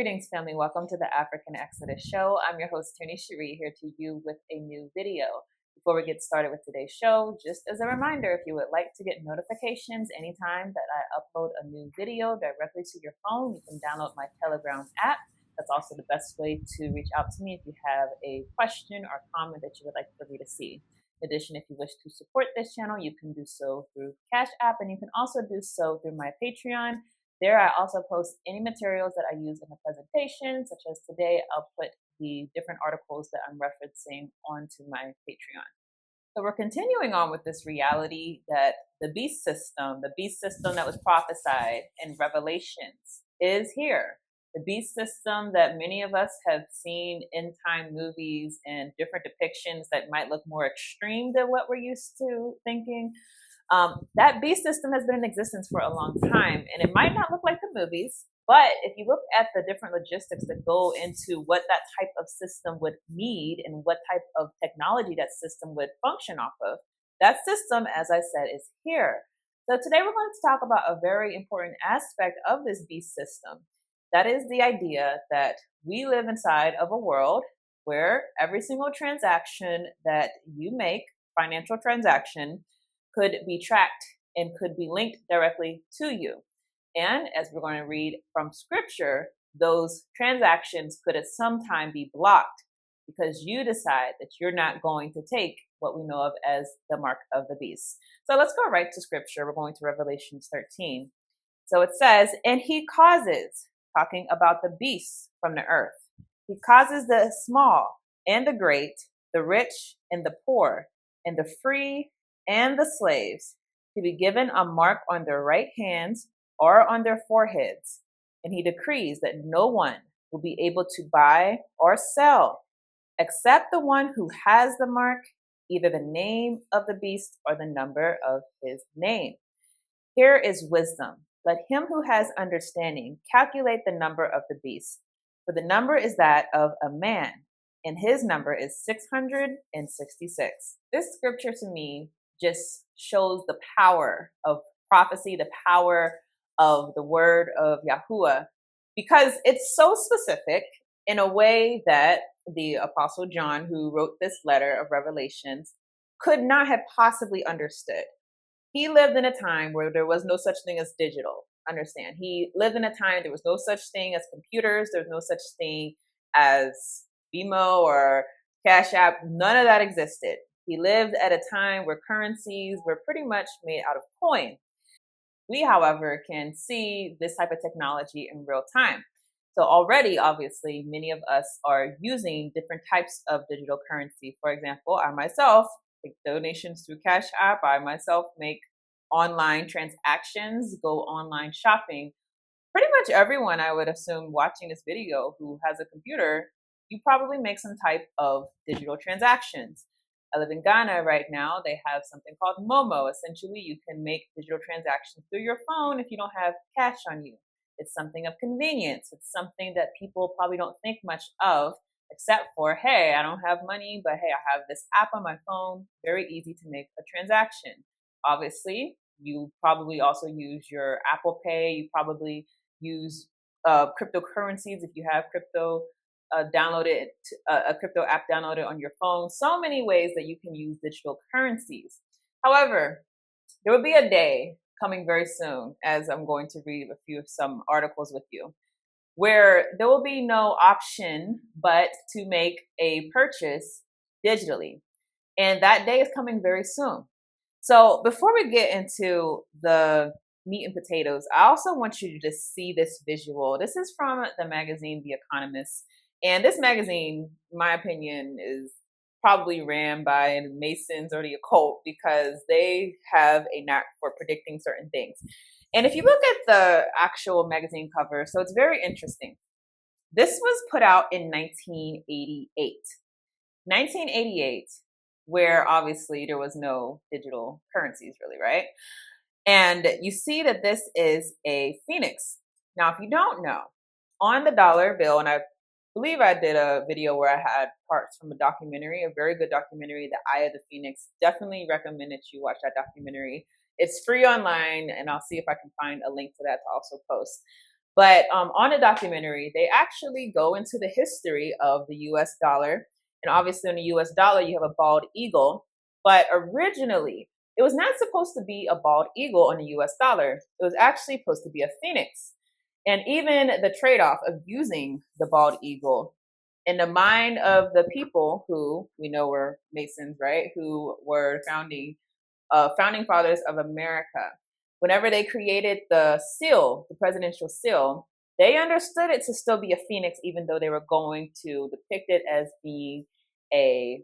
Greetings, family. Welcome to the African Exodus show. I'm your host, Tony Cherie, here to you with a new video. Before we get started with today's show, just as a reminder, if you would like to get notifications anytime that I upload a new video directly to your phone, you can download my Telegram app. That's also the best way to reach out to me if you have a question or comment that you would like for me to see. In addition, if you wish to support this channel, you can do so through CashApp, and you can also do so through my Patreon. There, I also post any materials that I use in the presentation, such as today, I'll put the different articles that I'm referencing onto my Patreon. So we're continuing on with this reality that the beast system that was prophesied in Revelations is here. The beast system that many of us have seen in time movies and different depictions that might look more extreme than what we're used to thinking. That beast system has been in existence for a long time, and it might not look like the movies, but if you look at the different logistics that go into what that type of system would need and what type of technology that system would function off of, that system, as I said, is here. So today we're going to talk about a very important aspect of this beast system. That is the idea that we live inside of a world where every single transaction that you make, financial transaction, could be tracked and could be linked directly to you. And as we're going to read from scripture, those transactions could at some time be blocked because you decide that you're not going to take what we know of as the mark of the beast. So let's go right to scripture. We're going to Revelation 13. So it says, and he causes, talking about the beasts from the earth, he causes the small and the great, the rich and the poor, and the free and the slaves to be given a mark on their right hands or on their foreheads. And he decrees that no one will be able to buy or sell except the one who has the mark, either the name of the beast or the number of his name. Here is wisdom. Let him who has understanding calculate the number of the beast, for the number is that of a man, and his number is 666. This scripture to me just shows the power of prophecy, the power of the word of Yahuwah, because it's so specific in a way that the Apostle John, who wrote this letter of Revelations, could not have possibly understood. He lived in a time where there was no such thing as digital. Understand? He lived in a time there was no such thing as computers. There's no such thing as BMO or CashApp. None of that existed. He lived at a time where currencies were pretty much made out of coin. We, however, can see this type of technology in real time. So already, obviously, many of us are using different types of digital currency. For example, I myself make donations through Cash App. I myself make online transactions, go online shopping. Pretty much everyone, I would assume, watching this video who has a computer, you probably make some type of digital transactions. I live in Ghana right now. They have something called Momo. Essentially, you can make digital transactions through your phone if you don't have cash on you. It's something of convenience. It's something that people probably don't think much of, except for, hey, I don't have money, but hey, I have this app on my phone. Very easy to make a transaction. Obviously, you probably also use your Apple Pay. You probably use cryptocurrencies if you have crypto. Downloaded a crypto app downloaded on your phone. So many ways that you can use digital currencies. However, there will be a day coming very soon, as I'm going to read some articles with you, where there will be no option but to make a purchase digitally. And that day is coming very soon. So before we get into the meat and potatoes, I also want you to just see this visual. This is from the magazine The Economist. And this magazine, in my opinion, is probably ran by Masons or the Occult because they have a knack for predicting certain things. And if you look at the actual magazine cover, so it's very interesting. This was put out in 1988. 1988, where obviously there was no digital currencies really, right? And you see that this is a phoenix. Now, if you don't know, on the dollar bill, and I believe I did a video where I had parts from a documentary, a very good documentary, The Eye of the Phoenix. Definitely recommend that you watch that documentary. It's free online, and I'll see if I can find a link to that to also post. But on the documentary, they actually go into the history of the US dollar. And obviously, in the US dollar, you have a bald eagle. But originally, it was not supposed to be a bald eagle on the US dollar. It was actually supposed to be a phoenix. And even the trade off of using the bald eagle in the mind of the people who we know were Masons, right? Who were founding fathers of America. Whenever they created the seal, the presidential seal, they understood it to still be a phoenix, even though they were going to depict it as being a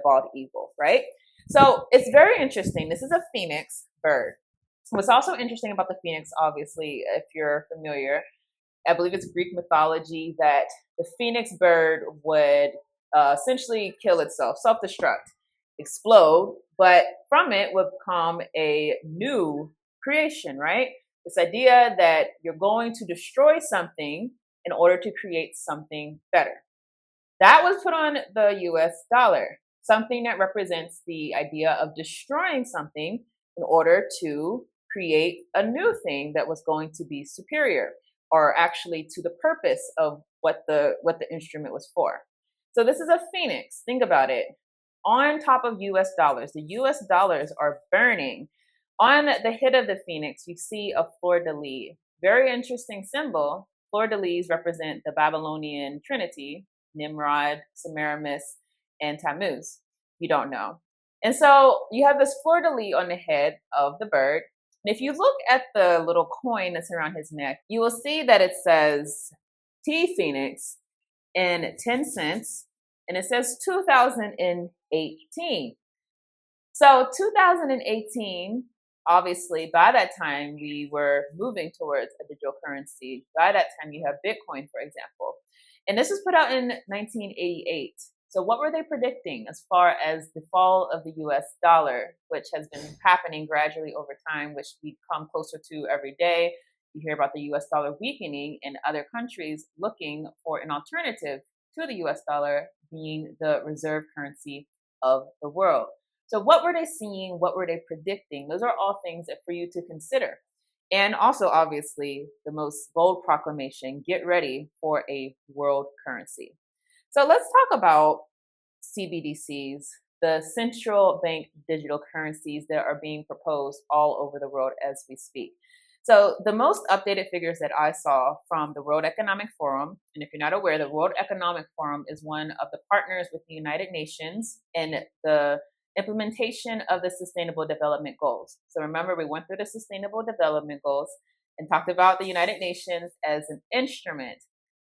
bald eagle, right? So it's very interesting. This is a phoenix bird. What's also interesting about the phoenix, obviously, if you're familiar, I believe it's Greek mythology that the phoenix bird would essentially kill itself, self-destruct, explode, but from it would come a new creation, right? This idea that you're going to destroy something in order to create something better. That was put on the US dollar, something that represents the idea of destroying something in order to create a new thing that was going to be superior, or actually to the purpose of what the instrument was for. So this is a phoenix. Think about it. On top of US dollars, the US dollars are burning. On the head of the phoenix, you see a fleur-de-lis. Very interesting symbol. Fleur-de-lis represent the Babylonian trinity, Nimrod, Semiramis, and Tammuz. You don't know. And so you have this fleur-de-lis on the head of the bird. And if you look at the little coin that's around his neck, you will see that it says T Phoenix in 10 cents, and it says 2018. So 2018, obviously, by that time, we were moving towards a digital currency. By that time, you have Bitcoin, for example. And this was put out in 1988. So what were they predicting as far as the fall of the US dollar, which has been happening gradually over time, which we come closer to every day? You hear about the US dollar weakening and other countries looking for an alternative to the US dollar being the reserve currency of the world. So what were they seeing? What were they predicting? Those are all things that for you to consider. And also, obviously, the most bold proclamation, get ready for a world currency. So let's talk about CBDCs, the central bank digital currencies that are being proposed all over the world as we speak. So the most updated figures that I saw from the World Economic Forum, and if you're not aware, the World Economic Forum is one of the partners with the United Nations in the implementation of the Sustainable Development Goals. So remember, we went through the Sustainable Development Goals and talked about the United Nations as an instrument,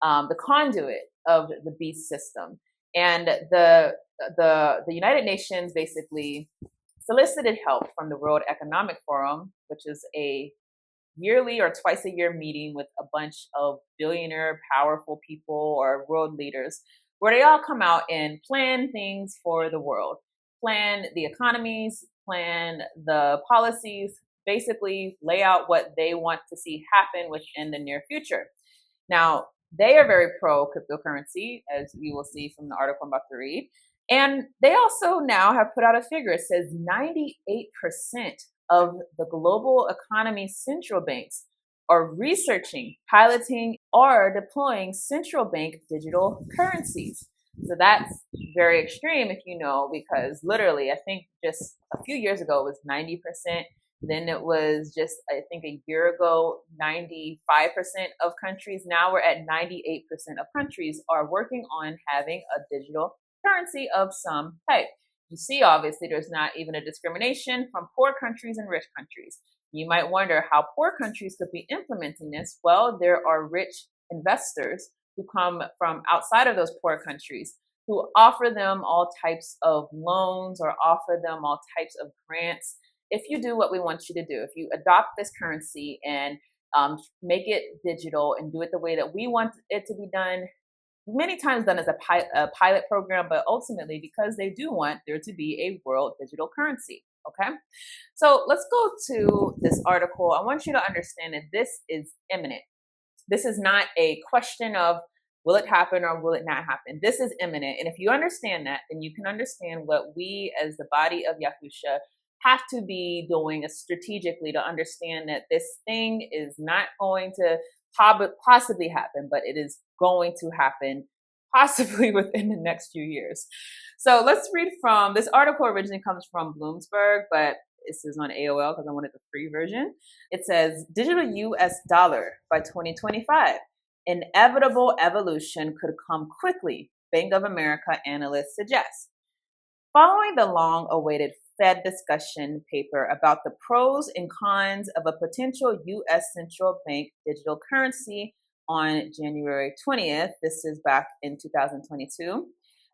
the conduit of the beast system. And the United Nations basically solicited help from the World Economic Forum, which is a yearly or twice a year meeting with a bunch of billionaire, powerful people or world leaders, where they all come out and plan things for the world, plan the economies, plan the policies, basically lay out what they want to see happen within the near future. Now, they are very pro cryptocurrency, as you will see from the article I'm about to read. And they also now have put out a figure. It says 98% of the global economy's central banks are researching, piloting, or deploying central bank digital currencies. So that's very extreme, if you know, because literally, I think just a few years ago, it was 90%. Then it was just, I think a year ago, 95% of countries. Now we're at 98% of countries are working on having a digital currency of some type. You see, obviously, there's not even a discrimination from poor countries and rich countries. You might wonder how poor countries could be implementing this. Well, there are rich investors who come from outside of those poor countries who offer them all types of loans or offer them all types of grants. If you do what we want you to do, if you adopt this currency and make it digital and do it the way that we want it to be done, many times done as a pilot program, but ultimately because they do want there to be a world digital currency. Okay, so let's go to this article. I want you to understand that this is imminent. This is not a question of will it happen or will it not happen. This is imminent. And if you understand that, then you can understand what we as the body of Yahusha have to be doing strategically to understand that this thing is not going to possibly happen, but it is going to happen possibly within the next few years. So let's read from this article. Originally comes from Bloomberg, but this is on AOL because I wanted the free version. It says digital US dollar by 2025. Inevitable evolution could come quickly, Bank of America analysts suggest. Following the long-awaited Fed discussion paper about the pros and cons of a potential U.S. central bank digital currency on January 20th, this is back in 2022,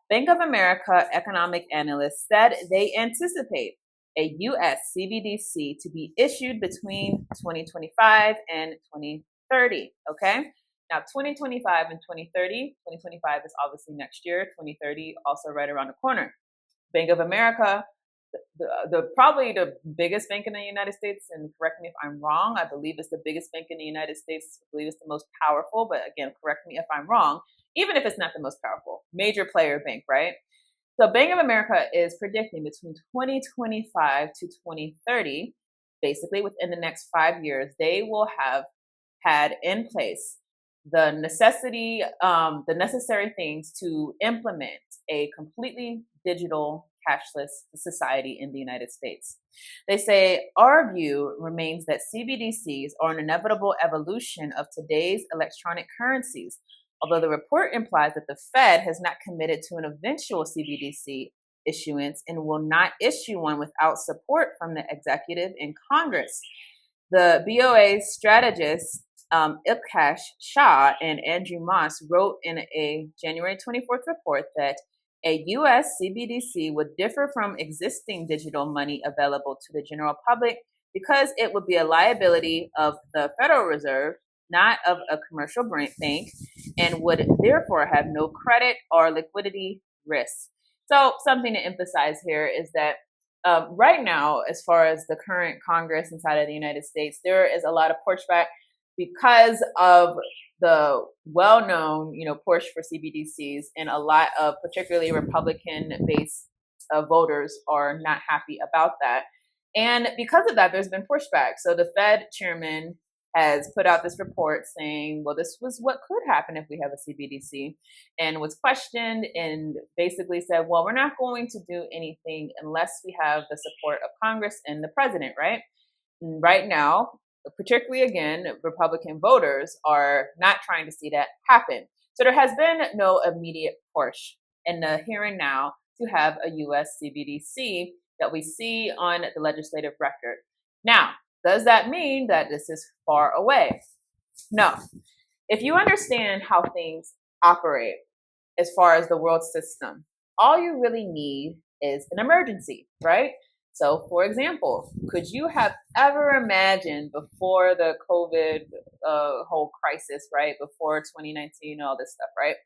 Bank of America economic analysts said they anticipate a U.S. CBDC to be issued between 2025 and 2030, okay? Now, 2025 and 2030, 2025 is obviously next year, 2030 also right around the corner. Bank of America, probably the biggest bank in the United States, and correct me if I'm wrong, I believe it's the biggest bank in the United States, I believe it's the most powerful, but again, correct me if I'm wrong, even if it's not the most powerful, major player bank, right? So Bank of America is predicting between 2025 to 2030, basically within the next 5 years, they will have had in place the necessary things to implement a completely digital cashless society in the United States. They say our view remains that CBDCs are an inevitable evolution of today's electronic currencies, although the report implies that the Fed has not committed to an eventual CBDC issuance and will not issue one without support from the executive and Congress. The BOA strategists Ilkash Shah and Andrew Moss wrote in a January 24th report that a U.S. CBDC would differ from existing digital money available to the general public because it would be a liability of the Federal Reserve, not of a commercial bank, and would therefore have no credit or liquidity risks. So something to emphasize here is that right now, as far as the current Congress inside of the United States, there is a lot of pushback because of the well-known, push for CBDCs, and a lot of particularly Republican-based voters are not happy about that. And because of that, there's been pushback. So the Fed chairman has put out this report saying, well, this was what could happen if we have a CBDC, and was questioned and basically said, well, we're not going to do anything unless we have the support of Congress and the president, right? And right now, particularly, again, Republican voters are not trying to see that happen. So there has been no immediate push in the here and now to have a U.S. CBDC that we see on the legislative record. Now, does that mean that this is far away? No. If you understand how things operate as far as the world system, all you really need is an emergency, right? So, for example, could you have ever imagined before the COVID whole crisis, right? Before 2019, all this stuff, right?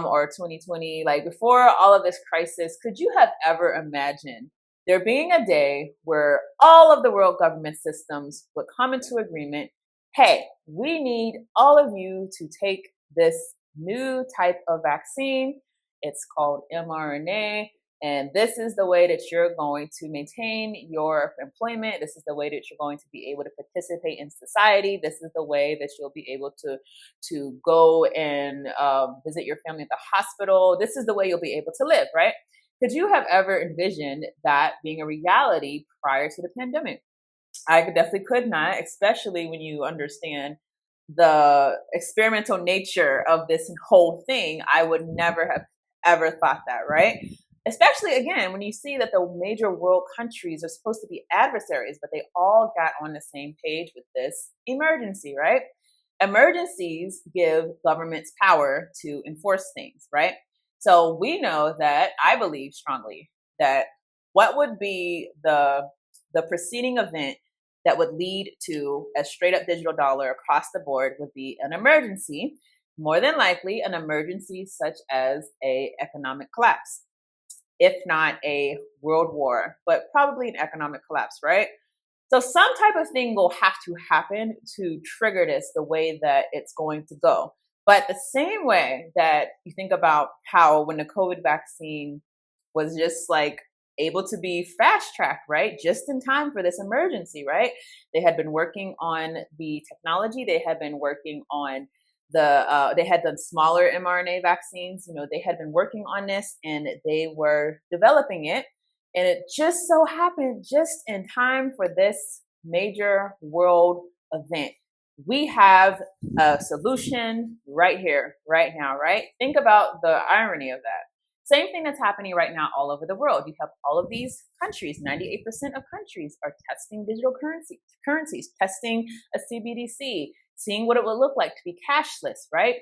Or 2020, like before all of this crisis, could you have ever imagined there being a day where all of the world government systems would come into agreement? Hey, we need all of you to take this new type of vaccine. It's called mRNA. And this is the way that you're going to maintain your employment. This is the way that you're going to be able to participate in society. This is the way that you'll be able to go and visit your family at the hospital. This is the way you'll be able to live, right? Could you have ever envisioned that being a reality prior to the pandemic? I definitely could not, especially when you understand the experimental nature of this whole thing. I would never have ever thought that, right? Especially, again, when you see that the major world countries are supposed to be adversaries, but they all got on the same page with this emergency, right? Emergencies give governments power to enforce things, right? So we know that, I believe strongly, that what would be the preceding event that would lead to a straight up digital dollar across the board would be an emergency, more than likely an emergency such as a economic collapse. If not a world war, but probably an economic collapse, right? So some type of thing will have to happen to trigger this the way that it's going to go. But the same way that you think about how when the COVID vaccine was just like able to be fast-tracked, right? Just in time for this emergency, right? They had been working on the technology. They had been working on they had done smaller mRNA vaccines. They had been working on this and they were developing it. And it just so happened just in time for this major world event. We have a solution right here, right now, right? Think about the irony of that. Same thing that's happening right now all over the world. You have all of these countries, 98% of countries are testing digital currencies, testing a CBDC, seeing what it will look like to be cashless, right?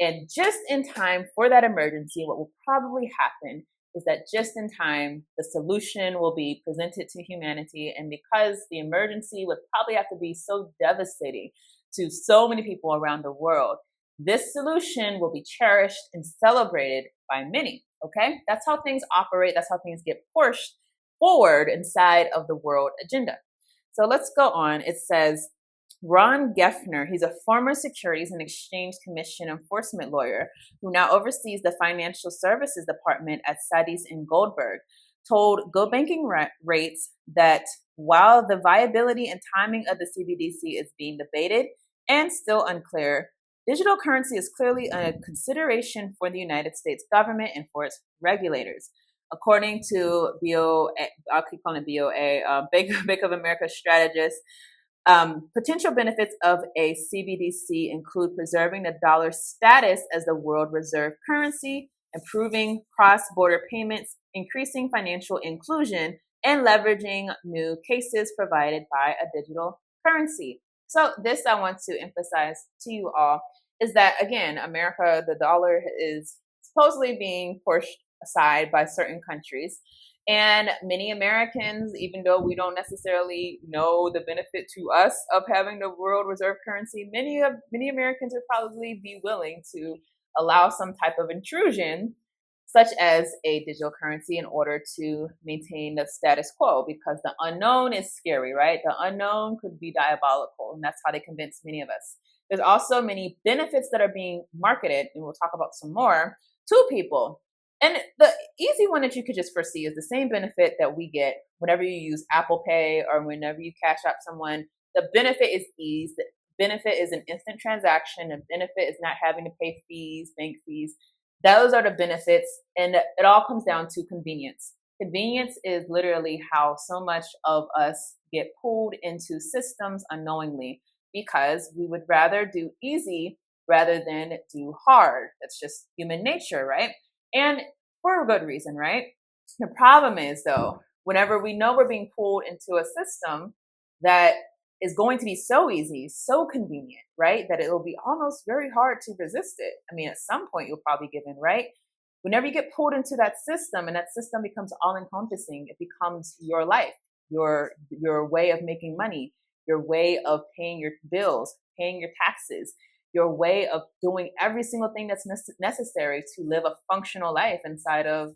And just in time for that emergency, what will probably happen is that just in time, the solution will be presented to humanity. And because the emergency would probably have to be so devastating to so many people around the world, this solution will be cherished and celebrated by many. Okay, that's how things operate. That's how things get pushed forward inside of the world agenda. So let's go on. It says, Ron Geffner, he's a former Securities and Exchange Commission enforcement lawyer who now oversees the Financial Services Department at Sadis and Goldberg, told Go Banking Rates that while the viability and timing of the CBDC is being debated and still unclear, digital currency is clearly a consideration for the United States government and for its regulators. According to I'll keep calling it BOA, Bank of America strategist, potential benefits of a CBDC include preserving the dollar's status as the world reserve currency, improving cross-border payments, increasing financial inclusion, and leveraging new cases provided by a digital currency. So this I want to emphasize to you all is that, again, America, the dollar is supposedly being pushed aside by certain countries. And many Americans, even though we don't necessarily know the benefit to us of having the world reserve currency, many Americans would probably be willing to allow some type of intrusion, such as a digital currency, in order to maintain the status quo, because the unknown is scary, right? The unknown could be diabolical, and that's how they convince many of us. There's also many benefits that are being marketed, and we'll talk about some more, to people. And the easy one that you could just foresee is the same benefit that we get whenever you use Apple Pay or whenever you cash out someone. The benefit is ease. The benefit is an instant transaction. The benefit is not having to pay fees, bank fees. Those are the benefits. And it all comes down to convenience. Convenience is literally how so much of us get pulled into systems unknowingly, because we would rather do easy rather than do hard. That's just human nature, right? And for a good reason, right? The problem is, though, whenever we know we're being pulled into a system that is going to be so easy, so convenient, right, that it will be almost very hard to resist it. I mean, at some point, you'll probably give in, right? Whenever you get pulled into that system and that system becomes all-encompassing, it becomes your life, your way of making money, your way of paying your bills, paying your taxes, your way of doing every single thing that's necessary to live a functional life inside of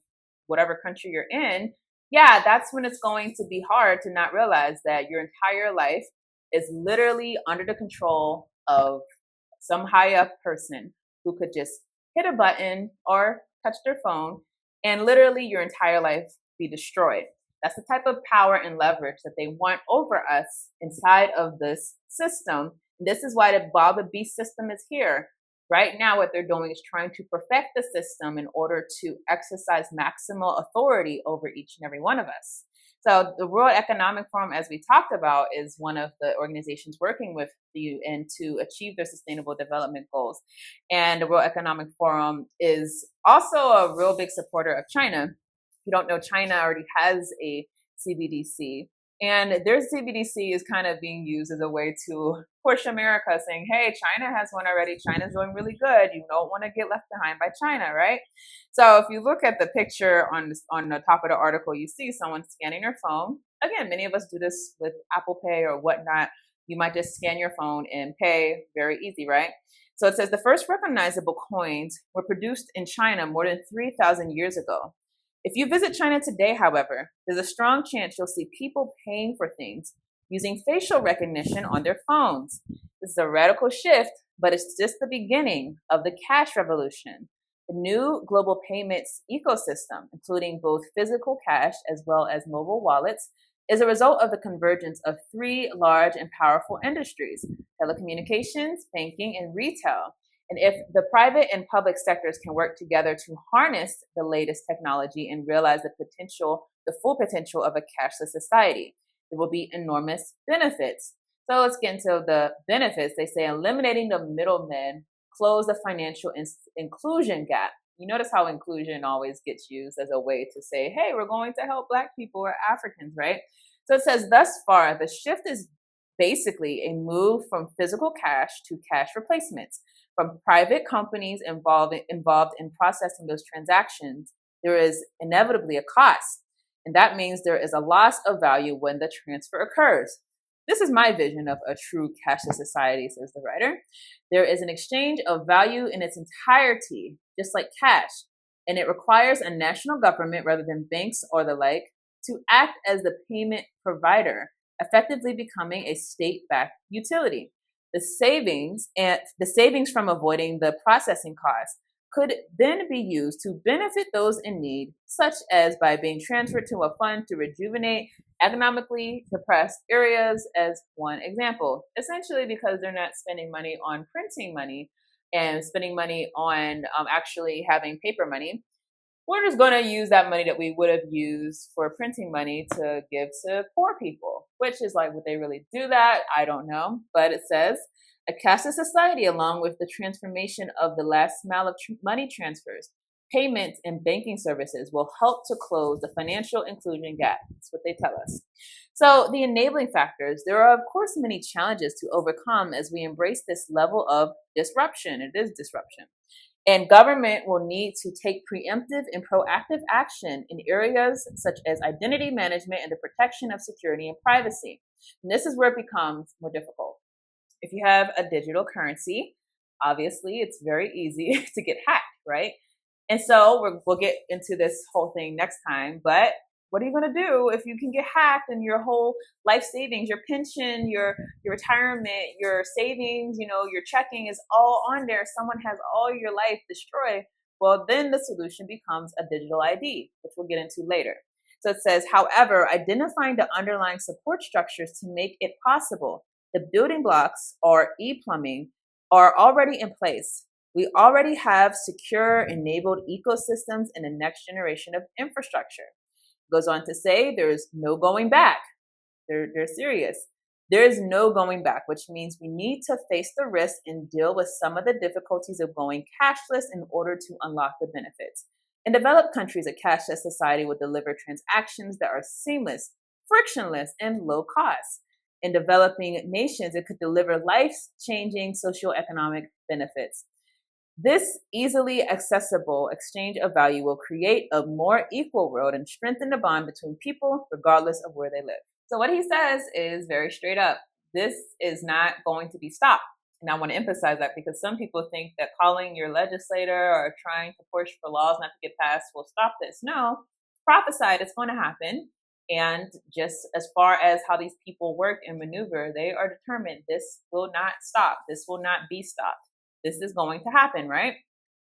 whatever country you're in. Yeah, that's when it's going to be hard to not realize that your entire life is literally under the control of some high up person who could just hit a button or touch their phone and literally your entire life be destroyed. That's the type of power and leverage that they want over us inside of this system. This is why the Bob the Beast system is here. Right now, what they're doing is trying to perfect the system in order to exercise maximal authority over each and every one of us. So the World Economic Forum, as we talked about, is one of the organizations working with the UN to achieve their sustainable development goals. And the World Economic Forum is also a real big supporter of China. If you don't know, China already has a CBDC. And their CBDC is kind of being used as a way to push America, saying, hey, China has one already. China's doing really good. You don't want to get left behind by China, right? So if you look at the picture on the top of the article, you see someone scanning their phone. Again, many of us do this with Apple Pay or whatnot. You might just scan your phone and pay. Very easy, right? So it says the first recognizable coins were produced in China more than 3,000 years ago. If you visit China today, however, there's a strong chance you'll see people paying for things using facial recognition on their phones. This is a radical shift, but it's just the beginning of the cash revolution. The new global payments ecosystem, including both physical cash as well as mobile wallets, is a result of the convergence of three large and powerful industries: telecommunications, banking, and retail. And if the private and public sectors can work together to harness the latest technology and realize the full potential of a cashless society, there will be enormous benefits. So let's get into the benefits. They say eliminating the middlemen, close the financial inclusion gap. You notice how inclusion always gets used as a way to say, hey, we're going to help Black people or Africans, right? So it says, thus far, the shift is basically a move from physical cash to cash replacements. From private companies involved in processing those transactions, there is inevitably a cost. And that means there is a loss of value when the transfer occurs. This is my vision of a true cashless society, says the writer. There is an exchange of value in its entirety, just like cash, and it requires a national government rather than banks or the like to act as the payment provider, effectively becoming a state-backed utility. The savings from avoiding the processing costs could then be used to benefit those in need, such as by being transferred to a fund to rejuvenate economically depressed areas, as one example. Essentially, because they're not spending money on printing money and spending money on actually having paper money, we're just going to use that money that we would have used for printing money to give to poor people, which is like, would they really do that? I don't know. But it says, a cashless society, along with the transformation of the last mile of money transfers, payments, and banking services, will help to close the financial inclusion gap. That's what they tell us. So the enabling factors, there are, of course, many challenges to overcome as we embrace this level of disruption. It is disruption. And government will need to take preemptive and proactive action in areas such as identity management and the protection of security and privacy. And this is where it becomes more difficult. If you have a digital currency, obviously it's very easy to get hacked, right? And so we'll get into this whole thing next time, but what are you going to do if you can get hacked and your whole life savings, your pension, your retirement, your savings, your checking is all on there? Someone has all your life destroyed. Well, then the solution becomes a digital ID, which we'll get into later. So it says, however, identifying the underlying support structures to make it possible, the building blocks, or e-plumbing, are already in place. We already have secure, enabled ecosystems in the next generation of infrastructure. Goes on to say there's no going back. They're serious. There is no going back, which means we need to face the risk and deal with some of the difficulties of going cashless in order to unlock the benefits. In developed countries, a cashless society will deliver transactions that are seamless, frictionless, and low cost. In developing nations, it could deliver life-changing socioeconomic benefits. This easily accessible exchange of value will create a more equal world and strengthen the bond between people, regardless of where they live. So what he says is very straight up. This is not going to be stopped. And I want to emphasize that because some people think that calling your legislator or trying to push for laws not to get passed will stop this. No, prophesied it's going to happen. And just as far as how these people work and maneuver, they are determined this will not stop. This will not be stopped. This is going to happen, right?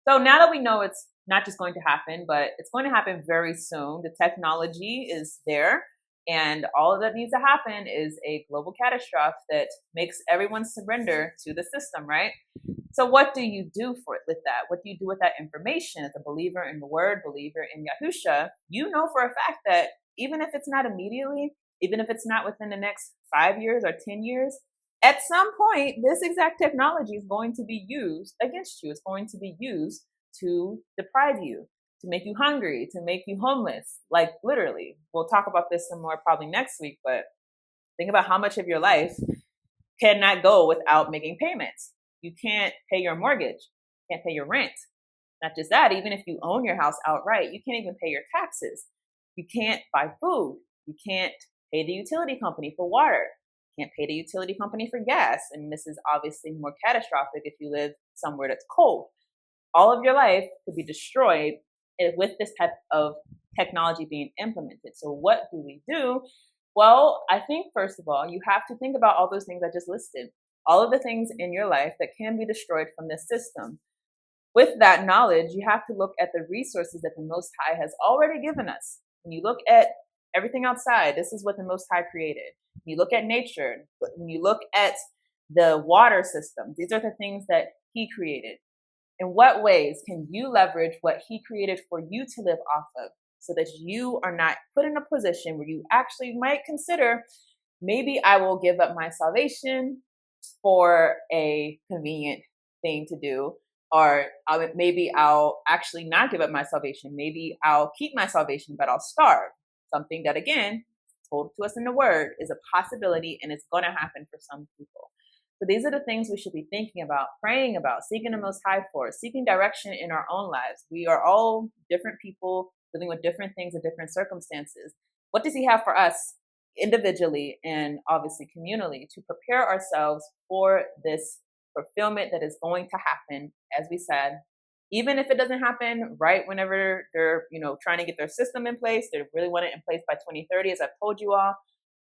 So now that we know it's not just going to happen, but it's going to happen very soon, the technology is there, and all that needs to happen is a global catastrophe that makes everyone surrender to the system, right? So what do you do with that? What do you do with that information? As a believer in the word, believer in Yahusha, you know for a fact that even if it's not immediately, even if it's not within the next 5 years or 10 years, at some point, this exact technology is going to be used against you. It's going to be used to deprive you, to make you hungry, to make you homeless. Like literally. We'll talk about this some more probably next week, but think about how much of your life cannot go without making payments. You can't pay your mortgage, you can't pay your rent. Not just that, even if you own your house outright, you can't even pay your taxes. You can't buy food. You can't pay the utility company for water. Can't pay the utility company for gas. And this is obviously more catastrophic if you live somewhere that's cold. All of your life could be destroyed with this type of technology being implemented. So what do we do? Well, I think first of all, you have to think about all those things I just listed. All of the things in your life that can be destroyed from this system. with that knowledge, you have to look at the resources that the Most High has already given us. When you look at everything outside, this is what the Most High created. When you look at nature, when you look at the water system, these are the things that He created. In what ways can you leverage what He created for you to live off of, so that you are not put in a position where you actually might consider, maybe I will give up my salvation for a convenient thing to do, or maybe I'll actually not give up my salvation. Maybe I'll keep my salvation, but I'll starve. Something that, again, told to us in the Word, is a possibility, and it's going to happen for some people. So these are the things we should be thinking about, praying about, seeking the Most High for, seeking direction in our own lives. We are all different people dealing with different things in different circumstances. What does He have for us individually and obviously communally to prepare ourselves for this fulfillment that is going to happen, as we said, even if it doesn't happen right whenever they're, trying to get their system in place, they really want it in place by 2030, as I've told you all,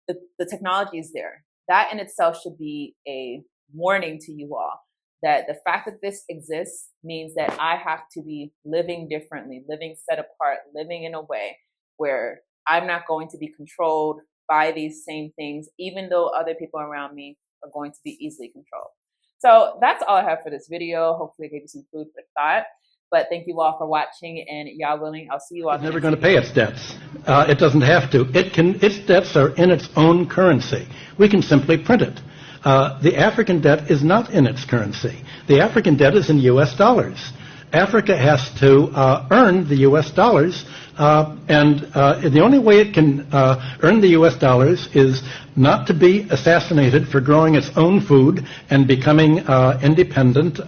the technology is there. That in itself should be a warning to you all, that the fact that this exists means that I have to be living differently, living set apart, living in a way where I'm not going to be controlled by these same things, even though other people around me are going to be easily controlled. So that's all I have for this video. Hopefully I gave you some food for thought. But thank you all for watching, and Yah willing, I'll see you all. It's never going to pay its debts. It doesn't have to. Its debts are in its own currency. We can simply print it. The African debt is not in its currency. The African debt is in U.S. dollars. Africa has to earn the U.S. dollars, and the only way it can earn the U.S. dollars is not to be assassinated for growing its own food and becoming independent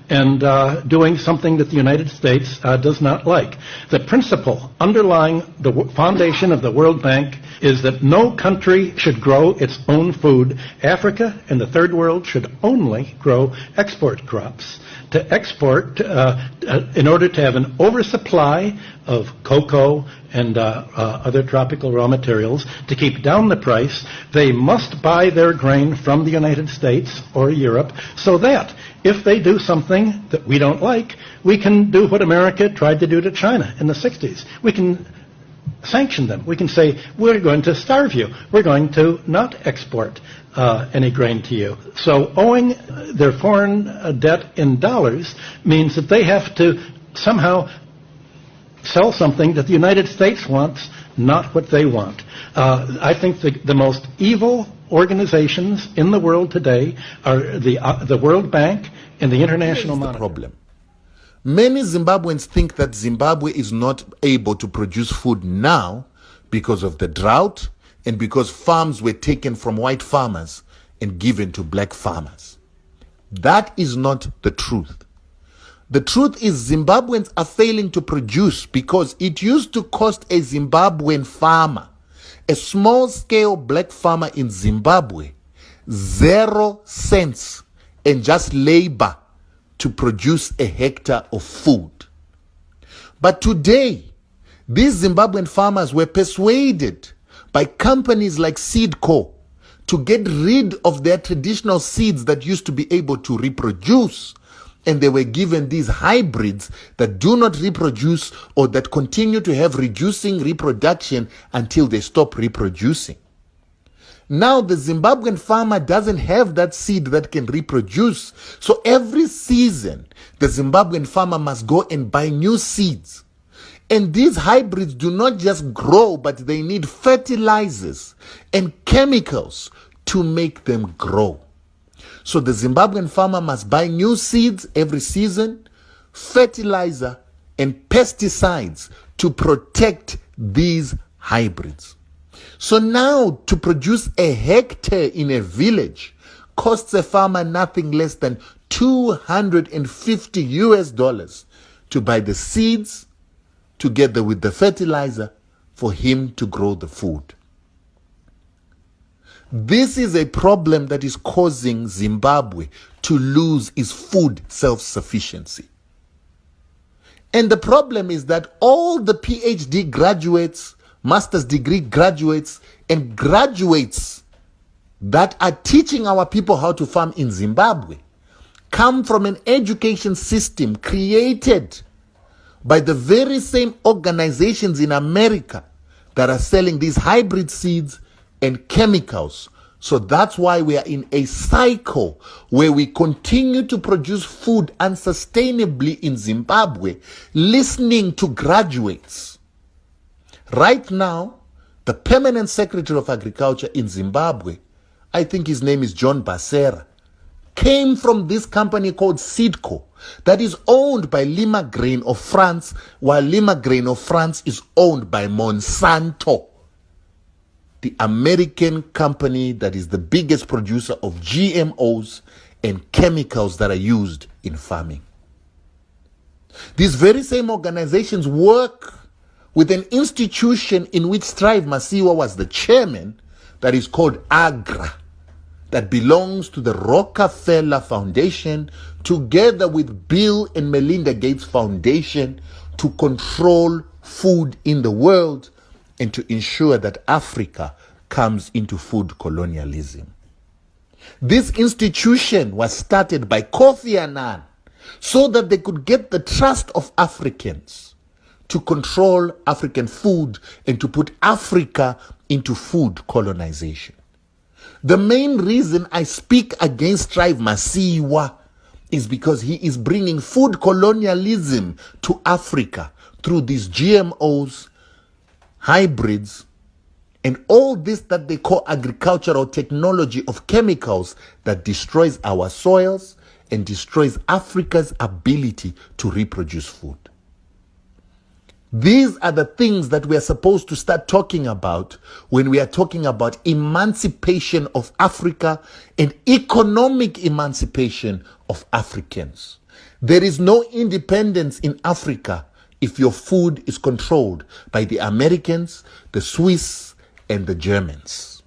and doing something that the United States does not like. The principle underlying the foundation of the World Bank is that no country should grow its own food. Africa and the Third World should only grow export crops. To export, in order to have an oversupply of cocoa and other tropical raw materials, to keep down the price, they must buy their grain from the United States or Europe, so that if they do something that we don't like, we can do what America tried to do to China in the 60s. We can sanction them. We can say, we're going to starve you. We're going to not export any grain to you. So owing their foreign debt in dollars means that they have to somehow sell something that the United States wants, not what they want. I think the most evil organizations in the world today are the World Bank and the International Monetary Fund. Problem. Many Zimbabweans think that Zimbabwe is not able to produce food now because of the drought and because farms were taken from white farmers and given to black farmers. That is not the truth. The truth is Zimbabweans are failing to produce because it used to cost a Zimbabwean farmer, a small-scale black farmer in Zimbabwe, 0 cents and just labor to produce a hectare of food. But today, these Zimbabwean farmers were persuaded by companies like Seedco to get rid of their traditional seeds that used to be able to reproduce, and they were given these hybrids that do not reproduce or that continue to have reducing reproduction until they stop reproducing. Now the Zimbabwean farmer doesn't have that seed that can reproduce. So every season, the Zimbabwean farmer must go and buy new seeds. And these hybrids do not just grow, but they need fertilizers and chemicals to make them grow. So the Zimbabwean farmer must buy new seeds every season, fertilizer and pesticides to protect these hybrids. So now to produce a hectare in a village costs a farmer nothing less than $250 to buy the seeds together with the fertilizer for him to grow the food. This is a problem that is causing Zimbabwe to lose its food self-sufficiency. And the problem is that all the PhD graduates, master's degree graduates, and graduates that are teaching our people how to farm in Zimbabwe come from an education system created by the very same organizations in America that are selling these hybrid seeds and chemicals. So that's why we are in a cycle where we continue to produce food unsustainably in Zimbabwe, listening to graduates. Right now, the permanent secretary of agriculture in Zimbabwe, I think his name is John Basera, came from this company called Seedco that is owned by Lima Grain of France, while Lima Grain of France is owned by Monsanto, the American company that is the biggest producer of GMOs and chemicals that are used in farming. These very same organizations work with an institution in which Strive Masiwa was the chairman, that is called AGRA, that belongs to the Rockefeller Foundation, together with Bill and Melinda Gates Foundation, to control food in the world and to ensure that Africa comes into food colonialism. This institution was started by Kofi Annan so that they could get the trust of Africans to control African food and to put Africa into food colonization. The main reason I speak against Strive Masiwa is because he is bringing food colonialism to Africa through these GMOs, hybrids, and all this that they call agricultural technology of chemicals that destroys our soils and destroys Africa's ability to reproduce food. These are the things that we are supposed to start talking about when we are talking about emancipation of Africa and economic emancipation of Africans. There is no independence in Africa if your food is controlled by the Americans, the Swiss, and the Germans.